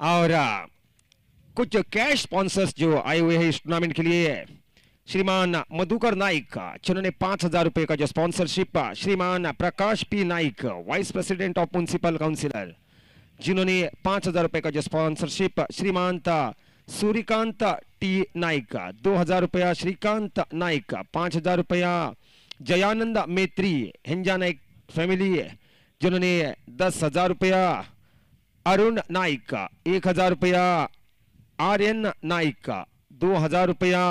और कुछ cash sponsors जो आए हुए हैं इस टूर्नामेंट के लिए, श्रीमान मधुकर नाइक जिन्होंने 5,000 रुपए का जो स्पॉन्सरशिप, श्रीमान Prakash P Naik vice president of municipal councillor जिन्होंने 5,000 रुपए का जो स्पॉन्सरशिप, श्रीमान सूर्यकांत टी नाइक 2,000 रुपया, श्रीकांत नाइक 5,000 रुपया, जयानंद मेत्री हिंजा नाइक फैमिली जिन्होंने 10,000 रुपया, अरुण नाइक 1,000 रुपया, आर्यन नाइक 2,000 रुपया,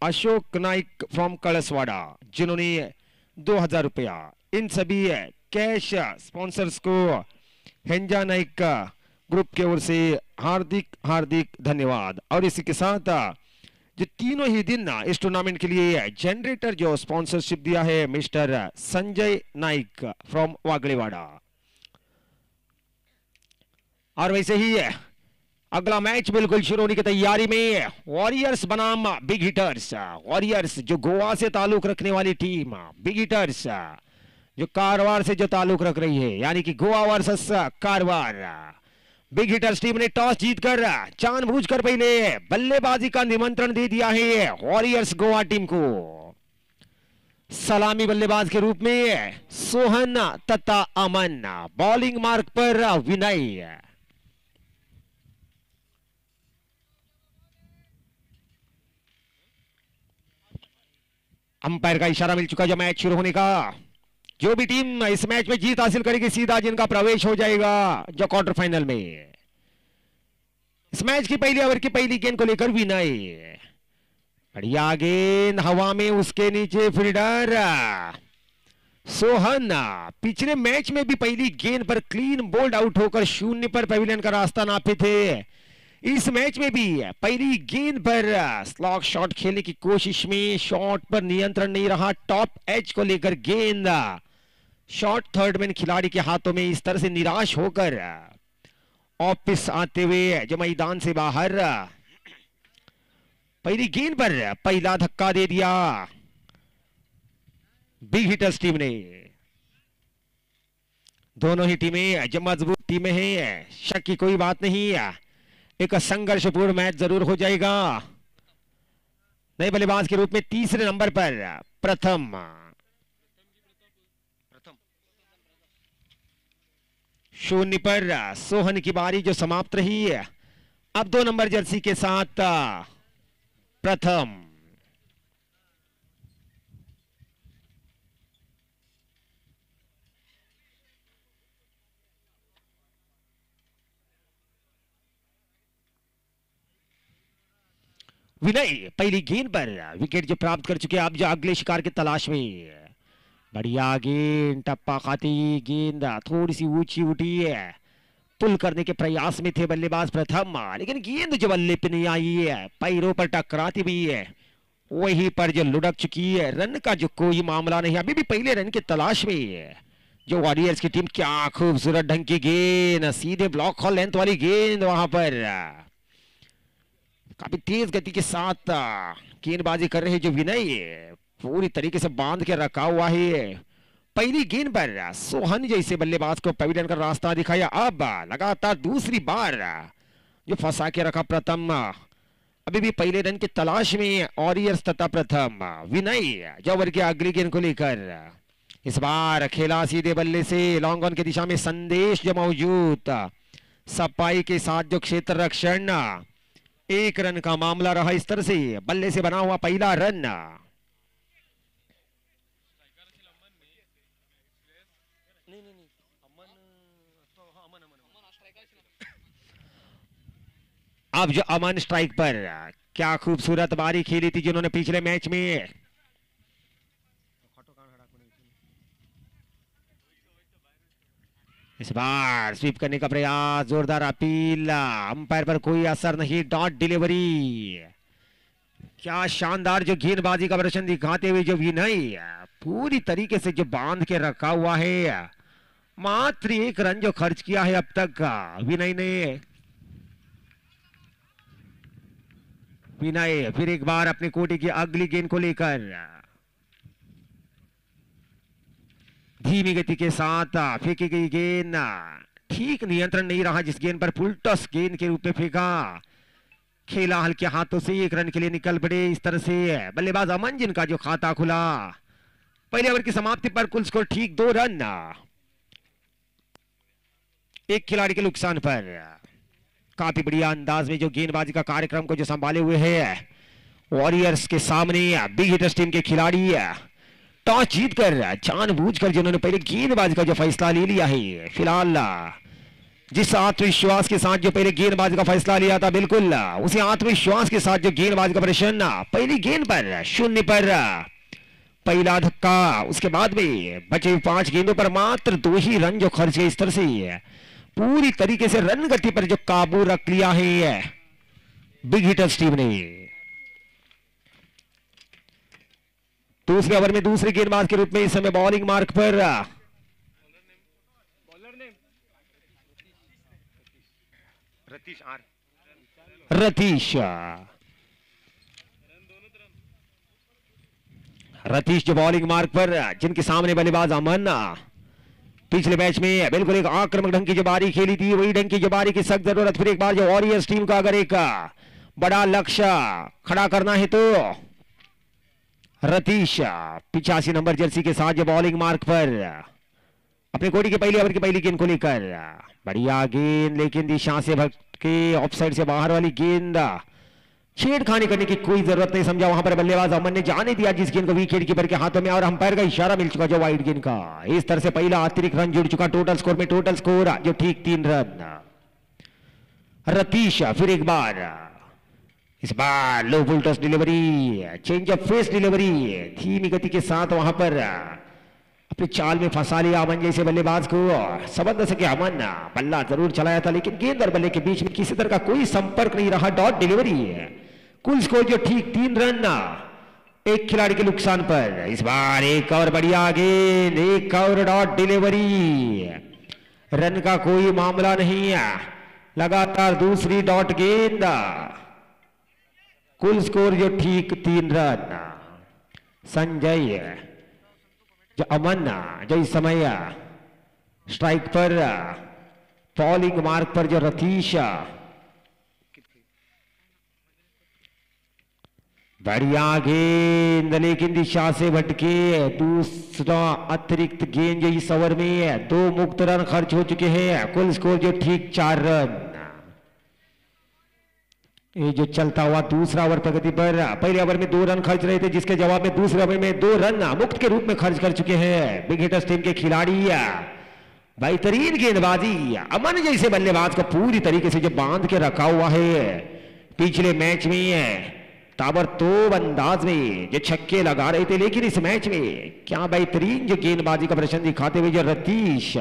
अशोक नाइक फ्रॉम कलसवाड़ा जिन्होंने 2,000 रुपया। इन सभी कैश स्पॉन्सर्स को हिंजा नाइक ग्रुप की ओर से हार्दिक हार्दिक धन्यवाद। और इसी के साथ जो तीनों ही दिन इस टूर्नामेंट के लिए जनरेटर जो स्पॉन्सरशिप दिया है मिस्टर संजय नाइक फ्रॉम वागड़ेवाड़ा। और वैसे ही अगला मैच बिल्कुल शुरू होने की तैयारी में वॉरियर्स बनाम बिग हिटर्स। वॉरियर्स जो गोवा से ताल्लुक रखने वाली टीम, बिग हिटर्स जो कारवार से जो ताल्लुक रख रही है, यानी कि Goa versus Karwar. Big hitters team ने टॉस जीतकर जानबूझकर पहले बल्लेबाजी का निमंत्रण दे दिया है वॉरियर्स गोवा टीम को। सलामी बल्लेबाज के रूप में सोहन तथा अमन, बॉलिंग मार्क पर विनय। अंपायर का इशारा मिल चुका जो मैच शुरू होने का। जो भी टीम इस मैच में जीत हासिल करेगी सीधा जिनका प्रवेश हो जाएगा जो क्वार्टर फाइनल में। इस मैच की पहली ओवर की पहली गेंद को लेकर विनय, बढ़िया गेंद हवा में, उसके नीचे फील्डर सोहन। पिछले मैच में भी पहली गेंद पर क्लीन बोल्ड आउट होकर शून्य पर पवेलियन का रास्ता नापे थे। इस मैच में भी पहली गेंद पर स्लॉग शॉट खेलने की कोशिश में शॉट पर नियंत्रण नहीं रहा। टॉप एज को लेकर गेंद शॉट थर्डमैन खिलाड़ी के हाथों में इस तरह से निराश होकर ऑफिस आते हुए जो मैदान से बाहर पहली गेंद पर पहला धक्का दे दिया बिग हिटर्स टीम ने। दोनों ही टीमें जो मजबूत टीमें हैं, शक की कोई बात नहीं है, एक संघर्षपूर्ण मैच जरूर हो जाएगा। नए बल्लेबाज के रूप में तीसरे नंबर पर प्रथम शून्य पर सोहन की बारी जो समाप्त रही है। अब 2 नंबर जर्सी के साथ प्रथम। विनय पहली गेंद पर विकेट जो प्राप्त कर चुके हैं, अब जो अगले शिकार की तलाश में। बढ़िया गेंद, टप्पा खाती गेंद थोड़ी सी ऊंची उठी है, पुल करने के प्रयास में थे बल्लेबाज प्रथम, लेकिन गेंद जो बल्ले पे नहीं आई है, पैरों पर टकराती भी है, वहीं पर जो लुढ़क चुकी है। रन का जो कोई मामला नहीं, अभी भी पहले रन की तलाश में है जो वॉरियर्स की टीम। क्या खूबसूरत ढंग की गेंद, सीधे ब्लॉक हॉल लेंथ वाली गेंद, वहां पर काफी तेज गति के साथ गेंदबाजी कर रहे हैं जो विनय, पूरी तरीके से बांध के रखा हुआ है। पहली गेंद पर सोहन जैसे बल्लेबाज को पवेलियन का रास्ता दिखाया। अब लगातार दूसरी बार जो फंसा के रखा प्रथम, अभी भी पहले रन की तलाश में वॉरियर्स तथा प्रथम। विनय जो ओवर की अगली गेंद को लेकर इस बार खेला सीधे बल्ले से लॉन्ग ऑन की दिशा में, संदेश जो मौजूद, सफाई के साथ जो क्षेत्र रक्षण, 1 रन का मामला रहा। इस तरह से बल्ले से बना हुआ पहला रन। अब जो अमन स्ट्राइक पर, क्या खूबसूरत बारी खेली थी जिन्होंने पिछले मैच में। इस बार स्वीप करने का प्रयास, जोरदार अपील, अंपायर पर कोई असर नहीं, डॉट डिलीवरी। क्या शानदार जो गेंदबाजी का प्रदर्शन दिखाते हुए जो विनय पूरी तरीके से जो बांध के रखा हुआ है। मात्र 1 रन जो खर्च किया है अब तक विनय ने। विनय फिर एक बार अपनी कोटी की अगली गेंद को लेकर धीमी गति के साथ फेंकी गई गेंद, ठीक नियंत्रण नहीं रहा जिस गेंद पर फुल टॉस गेंद के रूप में फेंका, खेला हल्के हाथों से, 1 रन के लिए निकल पड़े। इस तरह से बल्लेबाज अमन जिनका जो खाता खुला पहले ओवर की समाप्ति पर कुल स्कोर ठीक 2 रन, 1 खिलाड़ी के नुकसान पर। काफी बढ़िया अंदाज में जो गेंदबाजी का कार्यक्रम को जो संभाले हुए है वॉरियर्स के सामने बिग हिटर्स टीम के खिलाड़ी टॉस जीतकर जानबूझकर जिन्होंने पहले गेंदबाजी का जो फैसला ले लिया है। फिलहाल जिस आत्मविश्वास के साथ जो पहले गेंदबाजी का फैसला लिया था, बिल्कुल उसी आत्मविश्वास के साथ जो गेंदबाजी का प्रदर्शन, पहली गेंद पर 0 पर पहला धक्का, उसके बाद में बचे हुए 5 गेंदों पर मात्र 2 ही रन जो खर्च गए। इस तरह से पूरी तरीके से रन गति पर जो काबू रख लिया है बिग हिटर्स टीम ने। दूसरे ओवर में दूसरे गेंदबाज के रूप में इस समय बॉलिंग मार्क पर रतीश जो बॉलिंग मार्क पर, जिनके सामने बल्लेबाज अमन पिछले मैच में बिल्कुल एक आक्रामक ढंग की जो बारी खेली थी, वही ढंग की जो बारी की सख्त जरूरत। फिर एक बार जो वॉरियर्स टीम का अगर एक बड़ा लक्ष्य खड़ा करना है तो रतीश 85 नंबर जर्सी के साथ जो बॉलिंग मार्क पर अपने कोटी के पहले ओवर की पहली गेंद को लेकर बढ़िया गेंद, लेकिन दिशा से भटके, ऑफसाइड से बाहर वाली गेंद, छेड़खानी करने की कोई जरूरत नहीं समझा वहां पर बल्लेबाज अमन ने, जाने दिया जिस गेंद को विकेट कीपर के हाथों में और अंपायर का इशारा मिल चुका जो वाइड गेंद का। इस तरह से पहला अतिरिक्त रन जुड़ चुका टोटल स्कोर में, टोटल स्कोर जो ठीक 3 रन। रतीश फिर एक बार, इस बार low full toss delivery, change of pace delivery, धीमी गति के साथ वहां पर अपने चाल में फंसा लिया अमन जैसे बल्लेबाज को। समझ सके अमन, बल्ला जरूर चलाया था लेकिन गेंद और बल्ले के बीच में किसी तरह का कोई संपर्क नहीं रहा। डॉट डिलीवरी, कुल स्कोर जो ठीक 3 रन, 1 खिलाड़ी के नुकसान पर। इस बार एक और बढ़िया गेंद, एक और डॉट डिलीवरी, रन का कोई मामला नहीं है, लगातार दूसरी डॉट गेंद, कुल स्कोर जो ठीक 3 रन। संजय जो अमन जो इस समय स्ट्राइक पर, बॉलिंग मार्क पर जो रतीश, बढ़िया गेंद लेकिन दिशा से भटके, दूसरा अतिरिक्त गेंद जो इस ओवर में 2 मुक्त रन खर्च हो चुके हैं, कुल स्कोर जो ठीक 4 रन। ये जो चलता हुआ दूसरा ओवर प्रगति पर, पहले ओवर में 2 रन खर्च रहे थे जिसके जवाब में दूसरे ओवर में 2 रन मुक्त के रूप में खर्च कर चुके हैं बिग हिटर्स टीम के खिलाड़ी। बेहतरीन गेंदबाजी, अमन जैसे बल्लेबाज को पूरी तरीके से जो बांध के रखा हुआ है। पिछले मैच में ताबड़तोड़ अंदाज में जो छक्के लगा रहे थे, लेकिन इस मैच में क्या बेहतरीन जो गेंदबाजी का प्रदर्शन दिखाते हुए जो रतीश,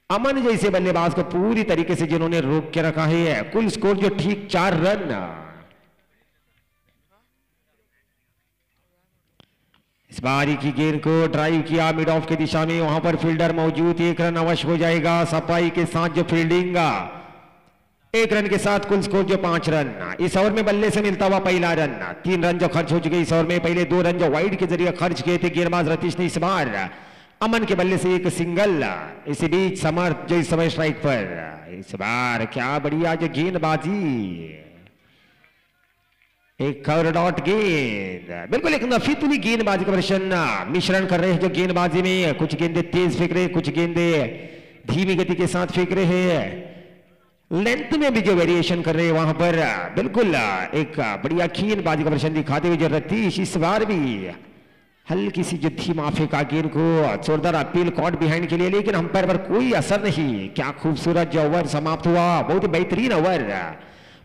अमन जैसे बल्लेबाज को पूरी तरीके से जिन्होंने रोक के रखा है, कुल स्कोर जो ठीक 4 रन। इस बारी की गेंद को ड्राइव किया मिड ऑफ की दिशा में, वहां पर फील्डर मौजूद, 1 रन अवश्य हो जाएगा। सफाई के साथ जो फील्डिंग, 1 रन के साथ कुल स्कोर जो 5 रन। इस ओवर में बल्ले से मिलता हुआ पहला रन, 3 रन जो खर्च हो चुके इस ओवर में। पहले 2 रन जो वाइड के जरिए खर्च किए थे गेंदबाज रतीश ने, इस बार अमन के बल्ले से 1 सिंगल। इसी बीच समर्थ जो इस समय स्ट्राइक पर, इस बार क्या बढ़िया जो गेंदबाजी, एक और डॉट गेंद, बिल्कुल एक नफीतुली गेंदबाजी का प्रदर्शन मिश्रण कर रहे हैं जो गेंदबाजी में, कुछ गेंदे तेज फेंक रहे, कुछ गेंदे धीमी गति के साथ फेंक रहे हैं, लेंथ में भी जो वेरिएशन कर रहे हैं वहां पर, बिल्कुल एक बढ़िया गेंदबाजी का प्रदर्शन दिखाते हुए जो रतीश इस बार भी हल्की सी जो धीमा फेंका गेंद को, जोरदार अपील कॉट बिहाइंड के लिए, लेकिन अंपायर पर कोई असर नहीं। क्या खूबसूरत जो ओवर समाप्त हुआ, बहुत ही बेहतरीन ओवर।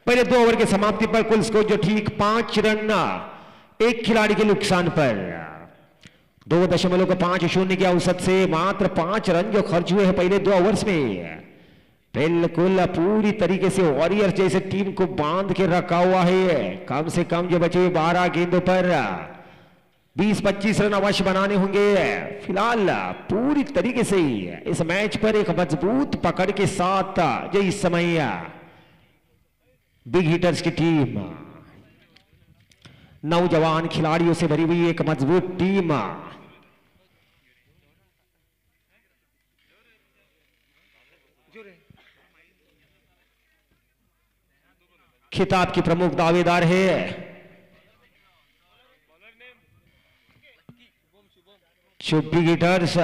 पहले 2 ओवर की समाप्ति पर कुल स्कोर जो ठीक 5 रन, 1 खिलाड़ी के नुकसान पर। 2.50 के औसत से मात्र 5 रन जो खर्च हुए हैं पहले 2 ओवर्स में। बिल्कुल पूरी तरीके से वॉरियर्स जैसे टीम को बांध के रखा हुआ है। कम से कम जो बचे हुए 12 गेंदों पर 20-25 रन अवश्य बनाने होंगे। फिलहाल पूरी तरीके से इस मैच पर एक मजबूत पकड़ के साथ जो इस समय बिग हिटर्स की टीम, नौजवान खिलाड़ियों से भरी हुई एक मजबूत टीम, खिताब की प्रमुख दावेदार है शुभ गिटर्स।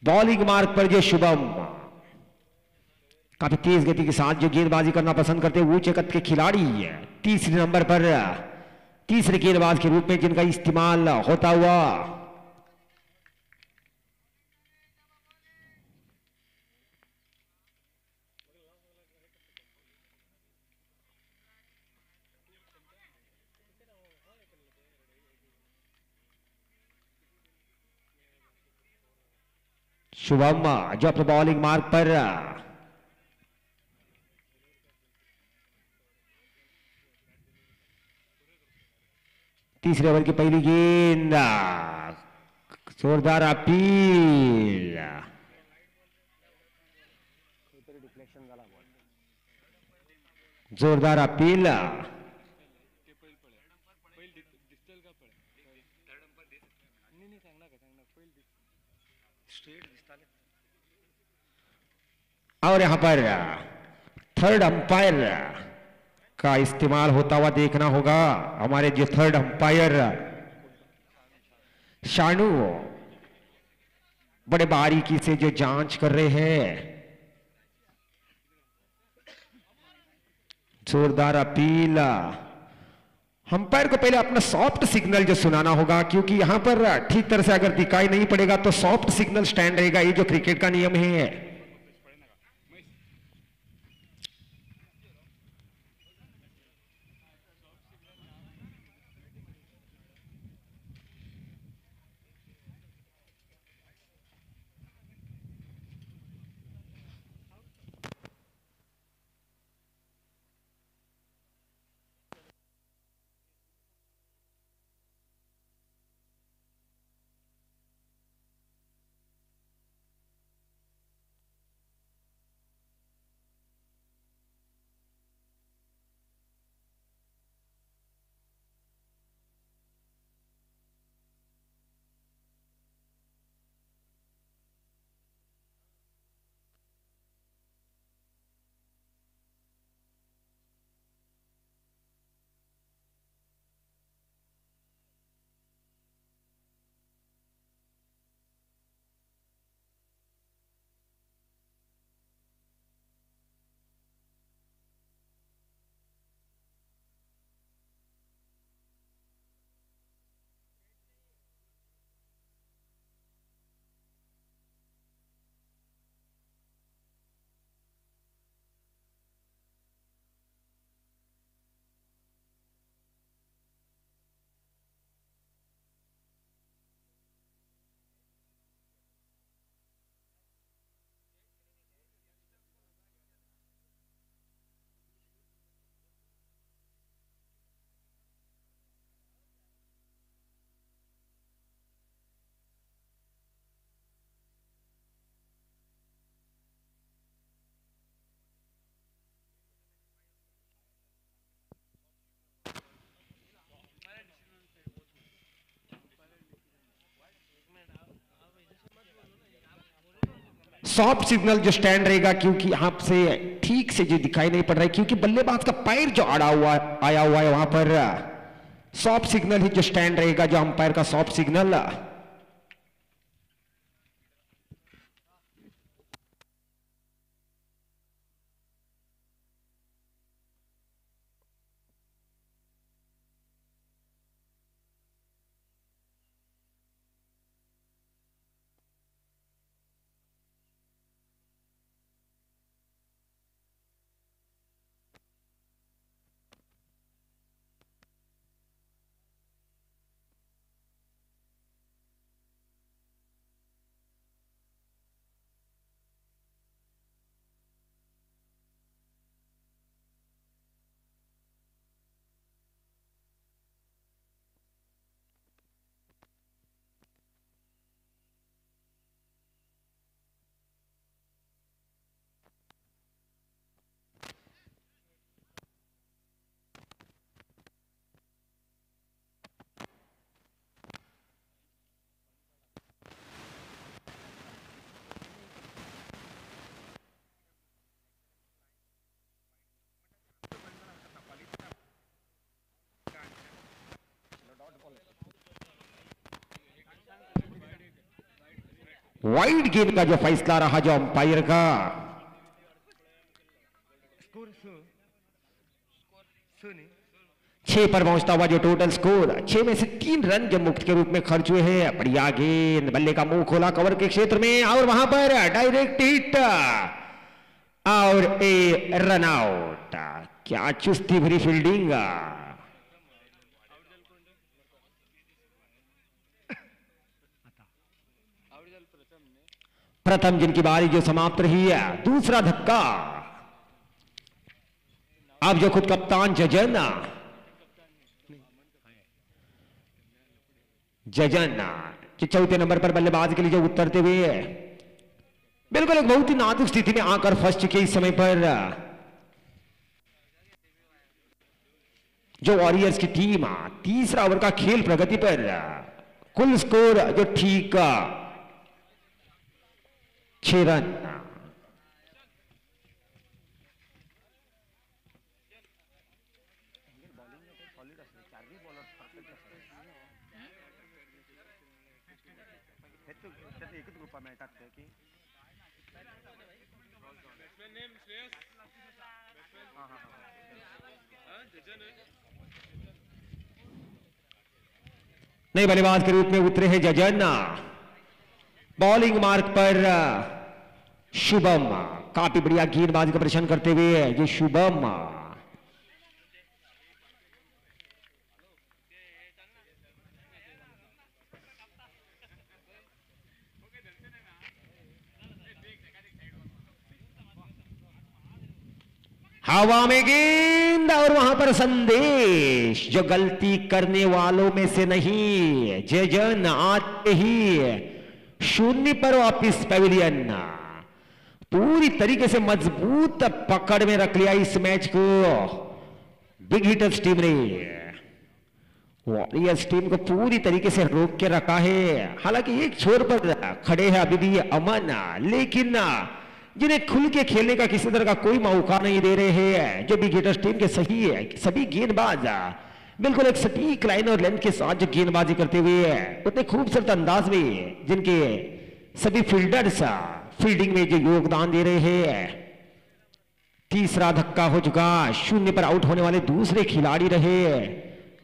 बॉलिंग मार्ग पर जो शुभम काफी तेज गति के साथ जो गेंदबाजी करना पसंद करते हैं, ऊंचे कद के खिलाड़ी है। तीसरे नंबर पर तीसरे गेंदबाज के रूप में जिनका इस्तेमाल होता हुआ शुभम जो अपने बॉलिंग मार्ग पर तीसरे ओवर की पहली गेंद, जोरदार अपील, जोरदार अपील। और यहां पर थर्ड अंपायर का इस्तेमाल होता हुआ देखना होगा। हमारे जो थर्ड अंपायर शानू बड़े बारीकी से जो जांच कर रहे हैं। जोरदार अपील। अंपायर को पहले अपना सॉफ्ट सिग्नल जो सुनाना होगा, क्योंकि यहां पर ठीक तरह से अगर दिखाई नहीं पड़ेगा तो सॉफ्ट सिग्नल स्टैंड रहेगा। ये जो क्रिकेट का नियम है। सॉफ्ट सिग्नल जो स्टैंड रहेगा, क्योंकि यहां से ठीक से जो दिखाई नहीं पड़ रहा है, क्योंकि बल्लेबाज का पैर जो आया हुआ है वहां पर सॉफ्ट सिग्नल ही जो स्टैंड रहेगा, जो अंपायर का सॉफ्ट सिग्नल। वाइड गेंद का जो फैसला रहा जो अंपायर का। 6 पर पहुंचता हुआ जो टोटल स्कोर, 6 में से 3 रन जो मुक्त के रूप में खर्च हुए हैं। बढ़िया गेंद, बल्ले का मुंह खोला कवर के क्षेत्र में और वहां पर डायरेक्ट हिट और ए रन आउट। क्या चुस्ती भरी फील्डिंग। प्रथम जिनकी बारी जो समाप्त रही है, दूसरा धक्का। अब जो खुद कप्तान जजन जो चौथे नंबर पर बल्लेबाज के लिए जो उतरते हुए बिल्कुल एक बहुत ही नाजुक स्थिति में आकर फंस चुके इस समय पर जो वॉरियर्स की टीम। तीसरा ओवर का खेल प्रगति पर कुल स्कोर जो ठीक 6 रन। नए बल्लेबाज के रूप में उतरे हैं जजन। बॉलिंग मार्क पर शुभम, काफी बढ़िया गेंदबाजी का प्रदर्शन करते हुए ये शुभम। हवा में गेंद और वहां पर संदेश, जो गलती करने वालों में से नहीं। जजन आते ही 0 पर वापिस पेविलियन। पूरी तरीके से मजबूत पकड़ में रख लिया इस मैच को बिग हिटर्स टीम ने। वॉरियर्स टीम को पूरी तरीके से रोक के रखा है। हालांकि एक छोर पर खड़े हैं अभी भी अमन, लेकिन जिन्हें खुल के खेलने का किसी तरह का कोई मौका नहीं दे रहे हैं। जो बिग हिटर्स टीम के सही है, सभी गेंदबाज बिल्कुल एक सटीक लाइन और लेंथ के साथ जो गेंदबाजी करते हुए उतने खूबसूरत अंदाज में जिनके सभी फील्डर्स फील्डिंग में जो योगदान दे रहे हैं। तीसरा धक्का हो चुका, 0 पर आउट होने वाले दूसरे खिलाड़ी रहे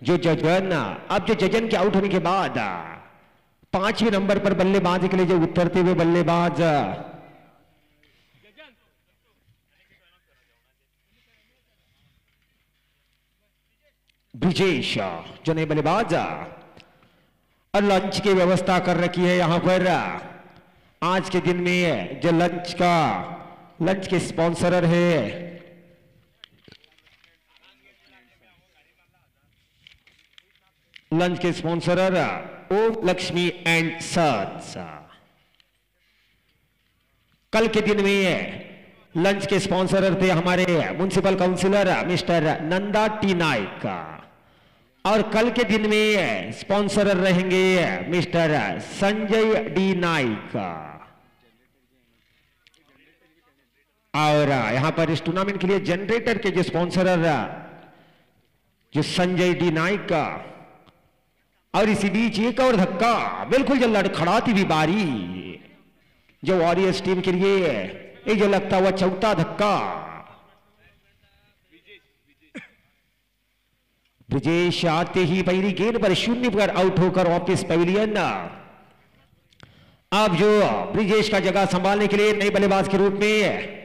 जो जजन। अब जो जजन के आउट होने के बाद 5वें नंबर पर बल्लेबाजी के लिए जो उतरते हुए बल्लेबाज ब्रिजेश, जो नए बल्लेबाज और लंच की व्यवस्था कर रखी है यहां पर। आज के दिन में जो लंच के स्पॉन्सरर है लंच के sponsorer Om Lakshmi and sons. कल के दिन में लंच के स्पॉन्सरर थे हमारे municipal councillor mister Nanda T Naik, और कल के दिन में स्पॉन्सरर रहेंगे मिस्टर संजय डी नाइक। और यहां पर इस टूर्नामेंट के लिए जनरेटर के जो स्पॉन्सरर जो संजय डी नाइक का। और इसी बीच एक और धक्का, बिल्कुल जो लड़खड़ाती हुई बारी जो वॉरियर्स टीम के लिए ये जो लगता हुआ चौथा धक्का। ब्रिजेश आते ही पहली गेंद पर 0 पर आउट होकर वापस पेविलियन। अब जो ब्रिजेश का जगह संभालने के लिए नए बल्लेबाज के रूप में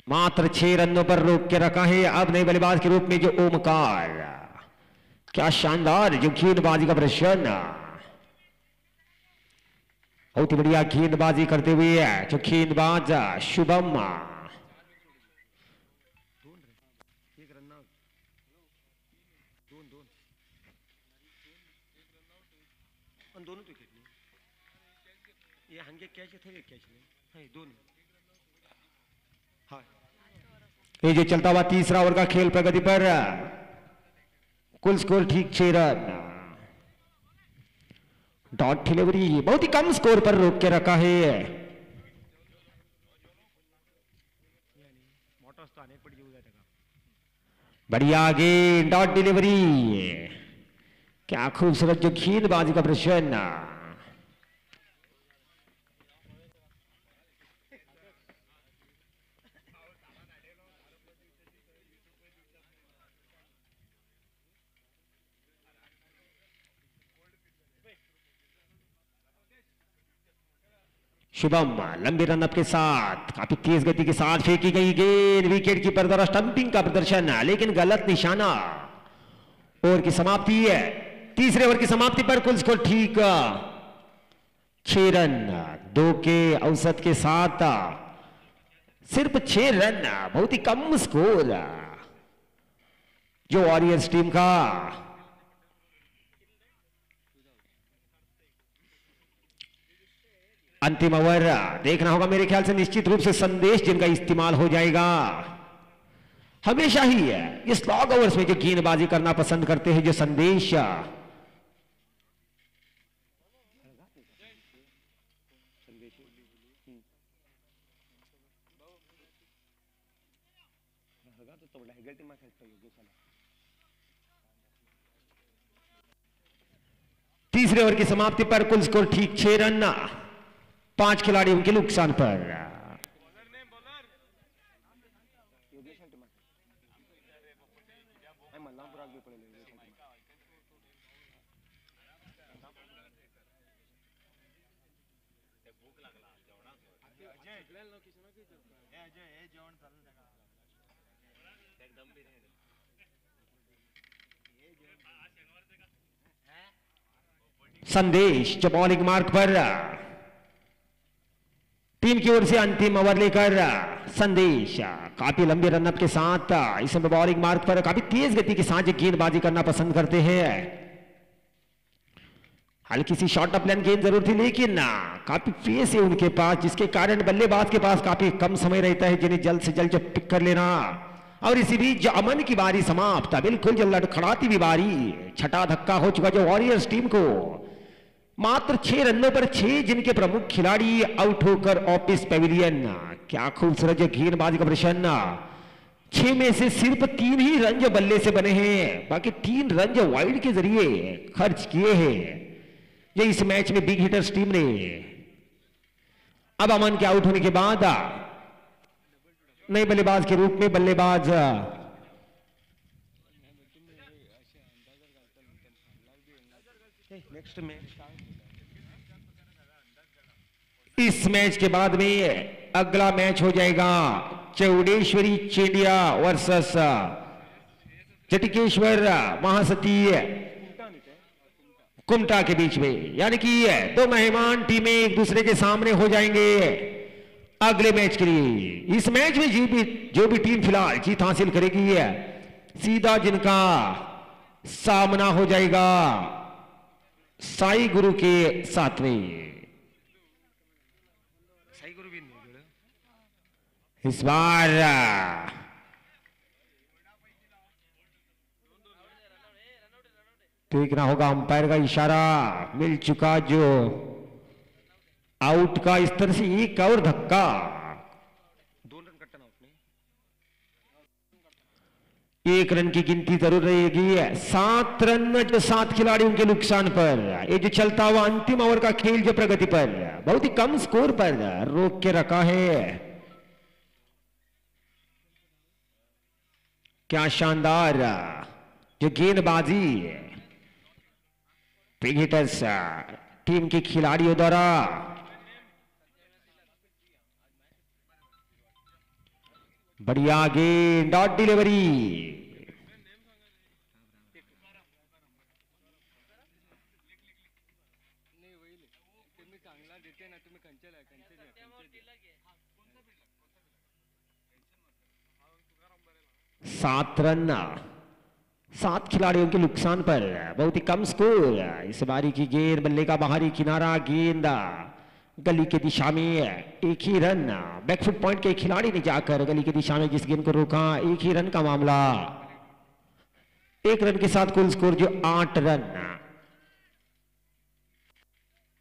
मात्र 6 रनों पर रोक के रखा है। अब नए बल्लेबाज के रूप में जो ओमकार, क्या शानदार जो गेंदबाजी का प्रदर्शन, बहुत ही बढ़िया गेंदबाजी करते हुए जो गेंदबाज शुभम। ये जो चलता हुआ तीसरा ओवर का खेल प्रगति पर कुल स्कोर ठीक 6 रन। डॉट डिलीवरी बहुत ही कम स्कोर पर रोक के रखा है। बढ़िया गेंद डॉट डिलीवरी। क्या खूबसूरत जो गेंदबाजी का प्रदर्शन। शुभम लंबे रनअप के साथ काफी तेज गति के साथ फेंकी गई गेंद विकेट कीपर द्वारा स्टंपिंग का प्रदर्शन, लेकिन गलत निशाना। ओवर की समाप्ति है। तीसरे ओवर की समाप्ति पर कुल स्कोर ठीक 6 रन 2 के औसत के साथ सिर्फ 6 रन, बहुत ही कम स्कोर जो वॉरियर्स टीम का। अंतिम ओवर देखना होगा मेरे ख्याल से निश्चित रूप से संदेश जिनका इस्तेमाल हो जाएगा। हमेशा ही है ये स्लॉग ओवर्स में जो गेंदबाजी करना पसंद करते हैं जो संदेश। तीसरे ओवर की समाप्ति पर कुल स्कोर ठीक 6 रन 5 खिलाड़ियों के नुकसान पर। संदेश जो बॉलिंग मार्क पर टीम की ओर से अंतिम ओवर लेकर संदेश काफी लंबे रनअप के साथ इस समय बॉलिंग मार्क पर काफी तेज गति के साथ गेंदबाजी करना पसंद करते हैं। हल्की सी शॉर्ट ऑफ प्लान गेंद जरूर थी, लेकिन काफी पेस है उनके पास, जिसके कारण बल्लेबाज के पास काफी कम समय रहता है जिन्हें जल्द से जल्द पिक कर लेना। और इसी बीच जो अमन की बारी समाप्त, बिल्कुल जो लड़खड़ाती हुई बारी, छठा धक्का हो चुका जो वॉरियर्स टीम को। मात्र 6 रनों पर 6 जिनके प्रमुख खिलाड़ी आउट होकर ऑफिस पेविलियन। क्या खूबसूरत जो गेंदबाजी का प्रदर्शन। 6 में से सिर्फ 3 ही रन जो बल्ले से बने हैं, बाकी 3 रन जो वाइड के जरिए खर्च किए हैं ये इस मैच में बिग हिटर्स टीम ने। अब अमन के आउट होने के बाद नए बल्लेबाज के रूप में बल्लेबाज इस मैच के बाद में अगला मैच हो जाएगा चौडेश्वरी चेंडिया वर्सेस जटिकेश्वर महासती कुमटा के बीच में, यानी कि 2 मेहमान टीमें एक दूसरे के सामने हो जाएंगे अगले मैच के लिए। इस मैच में जो भी टीम फिलहाल जीत हासिल करेगी सीधा जिनका सामना हो जाएगा साई गुरु के साथ में। इस बार देखना होगा अंपायर का इशारा मिल चुका, जो आउट का इस तरह से एक और धक्का। 2 रन कटना उसमें 1 रन की गिनती जरूर रहेगी। 7 रन जो 7 खिलाड़ियों के नुकसान पर ये जो चलता हुआ अंतिम ओवर का खेल जो प्रगति पर बहुत ही कम स्कोर पर रोक के रखा है। क्या शानदार जो गेंदबाजी बिग हिटर्स टीम के खिलाड़ियों द्वारा। बढ़िया गेंद डॉट डिलीवरी। सात रन 7 खिलाड़ियों के नुकसान पर बहुत ही कम स्कोर। इस बारी की गेंद बल्ले का बाहरी किनारा, गेंद गली के दिशा में 1 ही रन। बैकफुट पॉइंट के खिलाड़ी ने जाकर गली की दिशा में जिस गेंद को रोका, 1 ही रन का मामला। 1 रन के साथ कुल स्कोर जो 8 रन,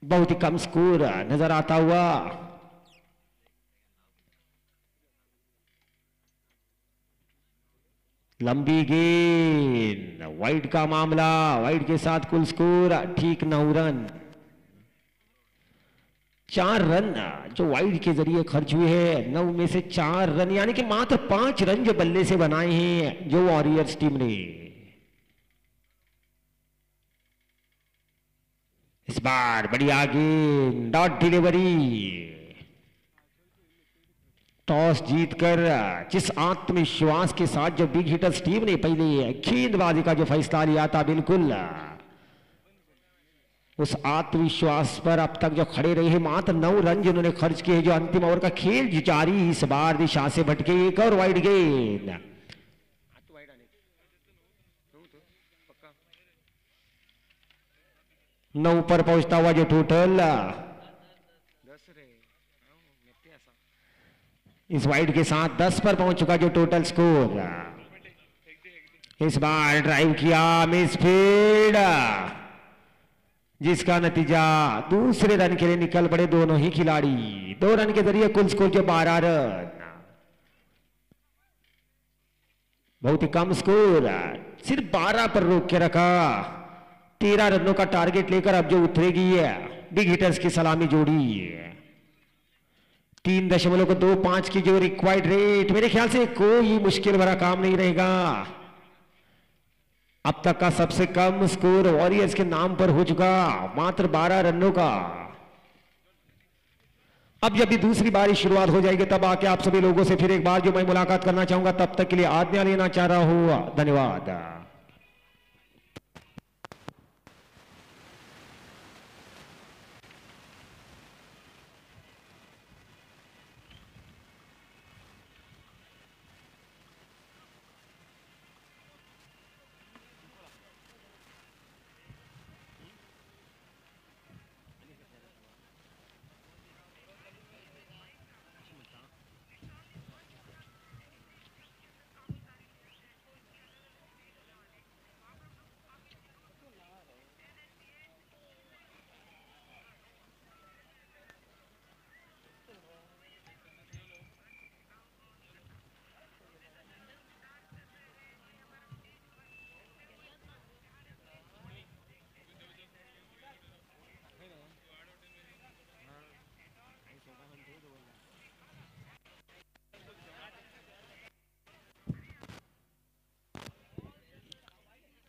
बहुत ही कम स्कोर नजर आता हुआ। लंबी गेंद, वाइड का मामला, वाइड के साथ कुल स्कोर ठीक 9 रन। 4 रन जो वाइड के जरिए खर्च हुए हैं, 9 में से 4 रन, यानी कि मात्र 5 रन जो बल्ले से बनाए हैं जो वॉरियर्स टीम ने। इस बार बढ़िया गेंद, डॉट डिलीवरी। टॉस जीतकर जिस आत्मविश्वास के साथ जो बिग हिटर्स टीम ने पहले गेंदबाजी का जो फैसला लिया था, बिल्कुल उस आत्मविश्वास पर अब तक जो खड़े रहे हैं। मात्र 9 रन जिन्होंने खर्च किए, जो अंतिम ओवर का खेल जारी इस बार दिशा से भटके। एक और वाइड गेंद, 9 पर पहुंचता हुआ जो टोटल इस वाइड के साथ 10 पर पहुंच चुका जो टोटल स्कोर। इस बार ड्राइव किया, मिसफील्ड, जिसका नतीजा दूसरे रन के लिए निकल पड़े दोनों ही खिलाड़ी। 2 रन के जरिए कुल स्कोर जो 12 रन। बहुत ही कम स्कोर, सिर्फ 12 पर रोक के रखा। 13 रनों का टारगेट लेकर अब जो उतरेगी है बिग हिटर्स की सलामी जोड़ी। 3.25 की जो रिक्वायर्ड रेट, मेरे ख्याल से कोई मुश्किल भरा काम नहीं रहेगा। अब तक का सबसे कम स्कोर वॉरियर्स के नाम पर हो चुका, मात्र 12 रनों का। अब जब भी दूसरी बारी शुरुआत हो जाएगी तब आके आप सभी लोगों से फिर एक बार जो मैं मुलाकात करना चाहूंगा। तब तक के लिए आज्ञा लेना चाह रहा हूं, धन्यवाद।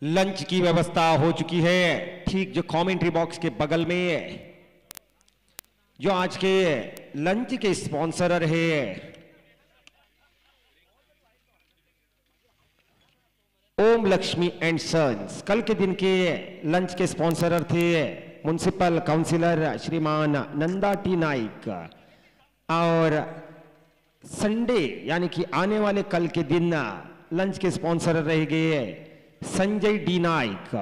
लंच की व्यवस्था हो चुकी है ठीक जो कमेंट्री बॉक्स के बगल में। जो आज के लंच के स्पॉन्सर रहे ओम लक्ष्मी एंड सन्स। कल के दिन के लंच के स्पॉन्सर थे म्युनिसिपल काउंसिलर श्रीमान नंदा टी नाइक, और संडे यानी कि आने वाले कल के दिन लंच के स्पॉन्सर रह गए संजय डी नाइक।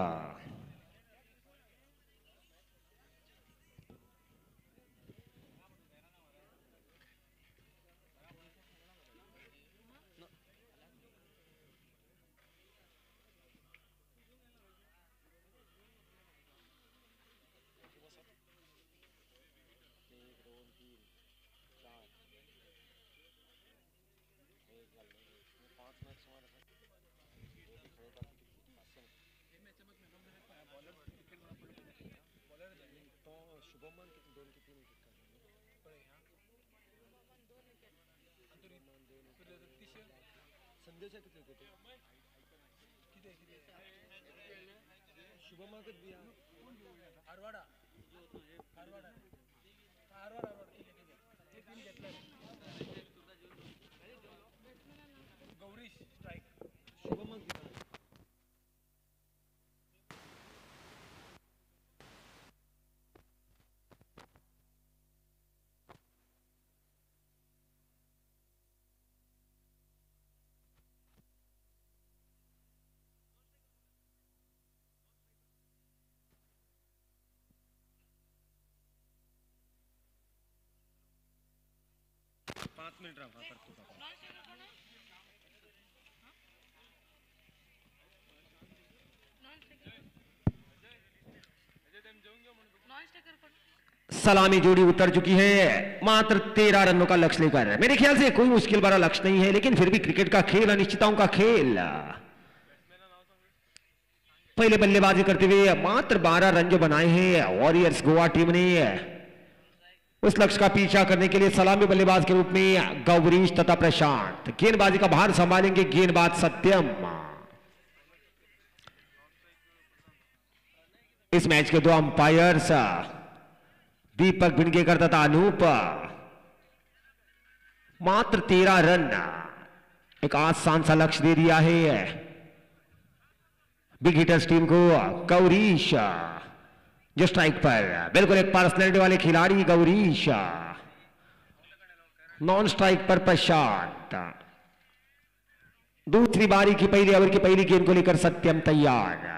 सलामी जोड़ी उतर चुकी है मात्र 13 रनों का लक्ष्य लेकर। मेरे ख्याल से कोई मुश्किल भरा लक्ष्य नहीं है, लेकिन फिर भी क्रिकेट का खेल अनिश्चितताओं का खेल। पहले बल्लेबाजी करते हुए मात्र 12 रन जो बनाए हैं वॉरियर्स गोवा टीम ने, उस लक्ष्य का पीछा करने के लिए सलामी बल्लेबाज के रूप में गौरीश तथा प्रशांत, गेंदबाजी का भार संभालेंगे गेंदबाज सत्यम। इस मैच के दो अंपायर्स दीपक भिंडकेकर तथा अनूप। मात्र 13 रन, एक आसान सा लक्ष्य दे दिया है बिग हिटर्स टीम को। गौरीश जो स्ट्राइक पर, बिल्कुल एक पर्सनैलिटी वाले खिलाड़ी गौरीश। नॉन स्ट्राइक पर प्रशांत। दूसरी बारी की पहली ओवर की पहली गेंद को लेकर सत्यम तैयार।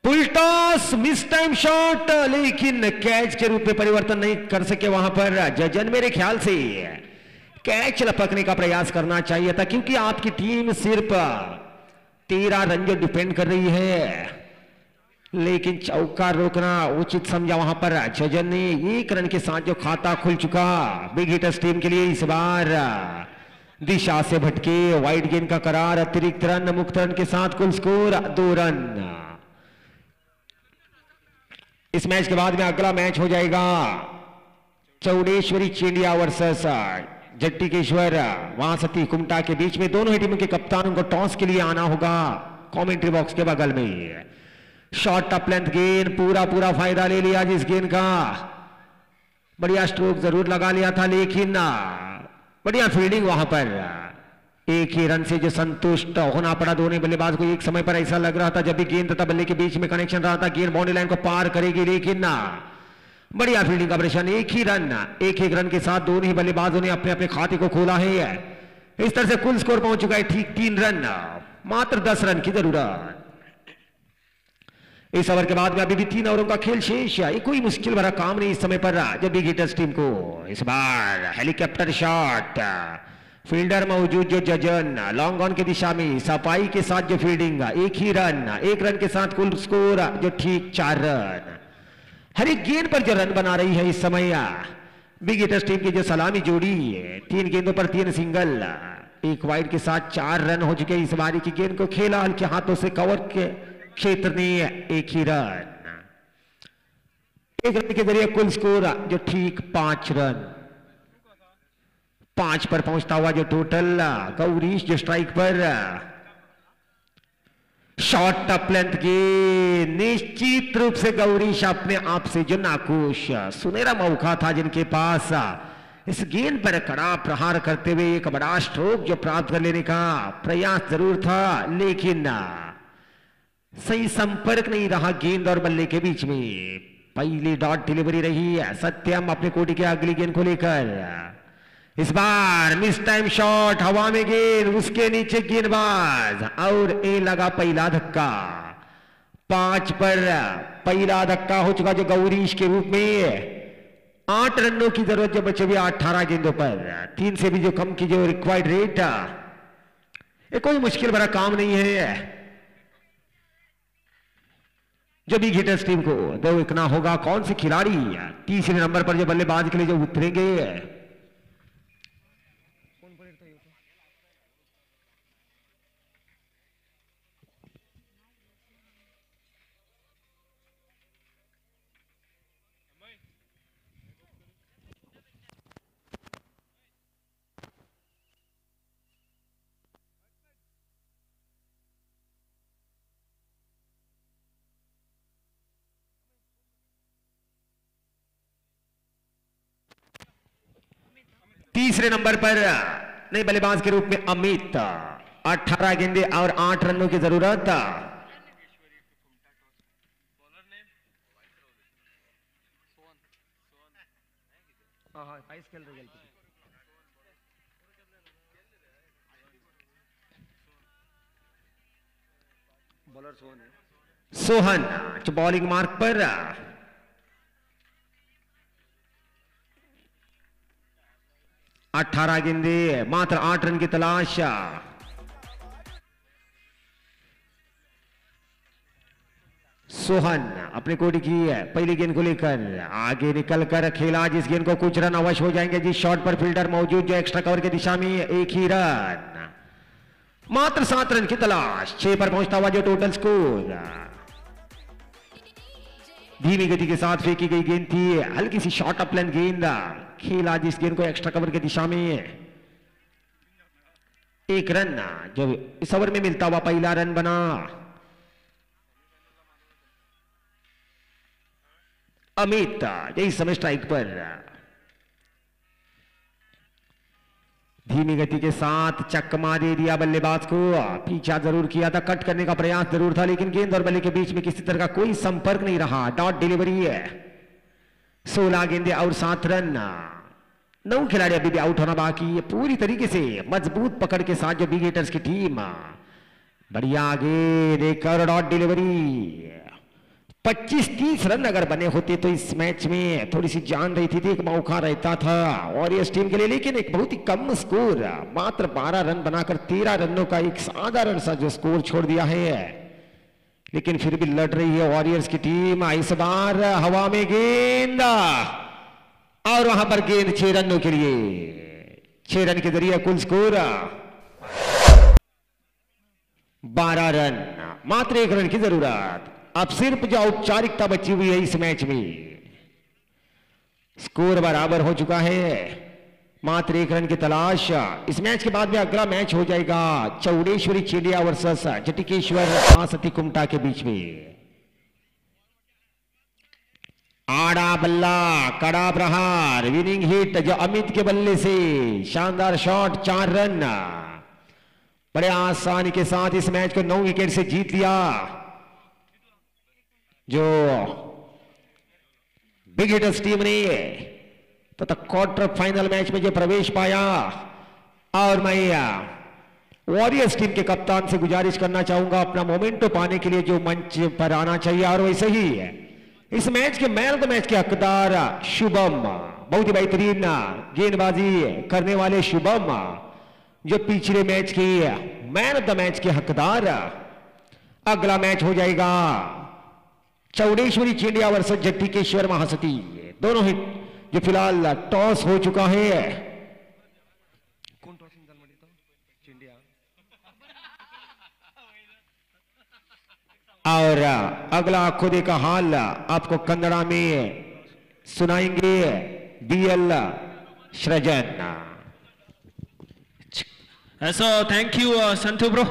Full toss, miss time shot, लेकिन कैच के रूप में परिवर्तन नहीं कर सके वहां पर जजन। मेरे ख्याल से कैच लपकने का प्रयास करना चाहिए था, क्योंकि आपकी टीम सिर्फ 13 रन जो डिपेंड कर रही है, लेकिन चौका रोकना उचित समझा वहां पर जजन ने। 1 रन के साथ जो खाता खुल चुका बिग हिटर्स टीम के लिए, इस बार दिशा से भटके वाइड गेंद का करार, अतिरिक्त रन, मुक्त रन के साथ कुल स्कोर 2 रन। इस मैच के बाद में अगला मैच हो जाएगा चौड़ेश्वरी चेंडिया वर्सेस जट्टिकेश्वर, वहां सती कुमटा के बीच में। दोनों ही टीमों के कप्तानों को टॉस के लिए आना होगा कमेंट्री बॉक्स के बगल में। शॉर्ट टॉप लेंथ गेंद, पूरा फायदा ले लिया जिस गेंद का। बढ़िया स्ट्रोक जरूर लगा लिया था, लेकिन बढ़िया फील्डिंग वहां पर। एक ही रन से जो संतुष्ट होना पड़ा दोनों बल्लेबाज को। एक समय पर ऐसा लग रहा था जब भी गेंद तथा बल्ले के बीच में कनेक्शन रहा था, गेंद बाउंड्री लाइन को पार करेगी, लेकिन बढ़िया फील्डिंग का ऑपरेशन। एक ही रन, एक रन के साथ दोनों ही बल्लेबाजों ने अपने अपने खाते को खोला है। इस तरह से कुल स्कोर पहुंच चुका है ठीक 3 रन, मात्र 10 रन की जरूरत। इस ओवर के बाद में अभी भी 3 ओवरों का खेल शेष है। कोई मुश्किल भरा काम नहीं इस समय पर जब बिग हिटर्स टीम को। इस बार हेलीकॉप्टर शॉट, फील्डर मौजूद जो जजन, लॉन्ग ऑन की दिशा में सफाई के साथ जो फील्डिंग, 1 ही रन, 1 रन के साथ कुल स्कोर जो ठीक 4 रन। हर एक गेंद पर जो रन बना रही है इस समय बिग हिटर्स टीम की जो सलामी जोड़ी है, 3 गेंदों पर 3 सिंगल, 1 वाइड के साथ 4 रन हो चुके। इस बारी की गेंद को खेला हल्के हाथों से, कवर के क्षेत्र ने 1 ही रन। 1 रन के जरिए कुल स्कोर जो ठीक 5 रन। 5 पर पहुंचता हुआ जो टोटल गौरीश जो स्ट्राइक पर। शॉर्ट टॉप लेंथ की निश्चित रूप से गौरीश अपने आप से जो नाखुश, सुनहरा मौका था जिनके पास इस गेंद पर कड़ा प्रहार करते हुए एक बड़ा स्ट्रोक जो प्राप्त कर लेने का प्रयास जरूर था, लेकिन सही संपर्क नहीं रहा गेंद और बल्ले के बीच में। पहली डॉट डिलीवरी रही है सत्यम अपने कोटी के अगली गेंद को लेकर। इस बार मिस टाइम शॉट, हवा में गेंद, उसके नीचे गेंदबाज, और ए लगा पहला धक्का। 5 पर पहला धक्का हो चुका जो गौरीश के रूप में। 8 रनों की जरूरत जो बचे हुए 18 गेंदों पर, 3 से भी जो कम की जो रिक्वायर्ड रेट, ये कोई मुश्किल भरा काम नहीं है जो बिग हिटर्स टीम को देखना होगा। कौन से खिलाड़ी तीसरे नंबर पर जो बल्लेबाज के लिए जो उतरेंगे। तीसरे नंबर पर नए बल्लेबाज के रूप में अमित, 18 गेंदे और 8 रनों की जरूरत। सोहन जो बॉलिंग मार्क पर। 18 गेंदे, मात्र 8 रन की तलाश। सोहन अपने कोर्ट की पहली गेंद को लेकर आगे निकलकर खेला, जिस गेंद को कुछ रन अवश्य हो जाएंगे। जिस शॉट पर फील्डर मौजूद, जो एक्स्ट्रा कवर की दिशा में, एक ही रन, मात्र 7 रन की तलाश, 6 पर पहुंचता हुआ जो टोटल स्कोर। धीमी गति के साथ फेंकी गई गेंद थी, हल्की सी शॉर्ट अप लाइन गेंद, खेला जिस गेंद को एक्स्ट्रा कवर की दिशा में, एक रन जो इस ओवर में मिलता हुआ पहला रन बना। अमित यही समय स्ट्राइक पर, धीमी गति के साथ चकमा दे दिया बल्लेबाज को। पीछा जरूर किया था, कट करने का प्रयास जरूर था, लेकिन गेंद और बल्ले के बीच में किसी तरह का कोई संपर्क नहीं रहा। डॉट डिलीवरी है। 16 गेंदे और 7 रन, 9 खिलाड़ी अभी भी आउट होना बाकी है। पूरी तरीके से मजबूत पकड़ के साथ जो बिग हिटर्स की टीम, बढ़िया आगे देखकर डॉट डिलीवरी। 25-30 रन अगर बने होते तो इस मैच में थोड़ी सी जान रही थी, एक मौका रहता था और इस टीम के लिए, लेकिन एक बहुत ही कम स्कोर, मात्र 12 रन बनाकर 13 रनों का एक साधारण सा जो स्कोर छोड़ दिया है। लेकिन फिर भी लड़ रही है वॉरियर्स की टीम। इस बार हवा में गेंद और वहां पर गेंद 6 रनों के लिए, 6 रन के जरिए कुल स्कोर 12 रन, मात्र 1 रन की जरूरत। अब सिर्फ जो औपचारिकता बची हुई है इस मैच में, स्कोर बराबर हो चुका है, मात्र 1 रन की तलाश। इस मैच के बाद में अगला मैच हो जाएगा चौड़ेश्वरी चेडिया वर्सेस जटिकेश्वर महासती कुमटा के बीच में। आड़ा बल्ला, कड़ा प्रहार, विनिंग हिट जो अमित के बल्ले से, शानदार शॉट, 4 रन, बड़े आसानी के साथ इस मैच को 9 विकेट से जीत लिया। जो बिग हिटर्स टीम ने तो क्वार्टर फाइनल मैच में जो प्रवेश पाया, और मैं वॉरियर्स टीम के कप्तान से गुजारिश करना चाहूंगा अपना मोमेंटो पाने के लिए जो मंच पर आना चाहिए, और वैसे ही इस मैच के मैन ऑफ द मैच के हकदार शुभम, बहुत ही बेहतरीन गेंदबाजी करने वाले शुभम, जो पिछले मैच की मैन ऑफ द मैच के हकदार। अगला मैच हो जाएगा चौड़ेश्वरी चेडिया वर्सेस जटिकेश्वर महासती, दोनों ही जो फिलहाल टॉस हो चुका है। और अगला खुदे का हाल आपको कन्नड़ा में सुनाएंगे B L Srijan. Thank you Santu bro.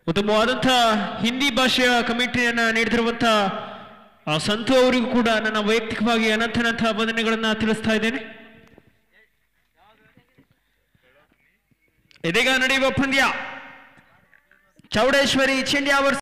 ಉತ್ತಮವಾದಂತಹ ಹಿಂದಿ ಭಾಷೆಯ ಕಮೆಂಟ್ರಿಯನ್ನು ನೀಡಿದಿರುವಂತಹ ಸಂತು ಅವರಿಗೂ ಕೂಡ ನನ್ನ ವೈಯಕ್ತಿಕವಾಗಿ ಅನಂತ ವಂದನೆಗಳನ್ನು ತಿಳಿಸ್ತಾ ಇದ್ದೇನೆ. ಇದೀಗ ನಡೆಯುವ ಪಂದ್ಯ ಚೌಡೇಶ್ವರಿ ಚೇಡಿಯಾ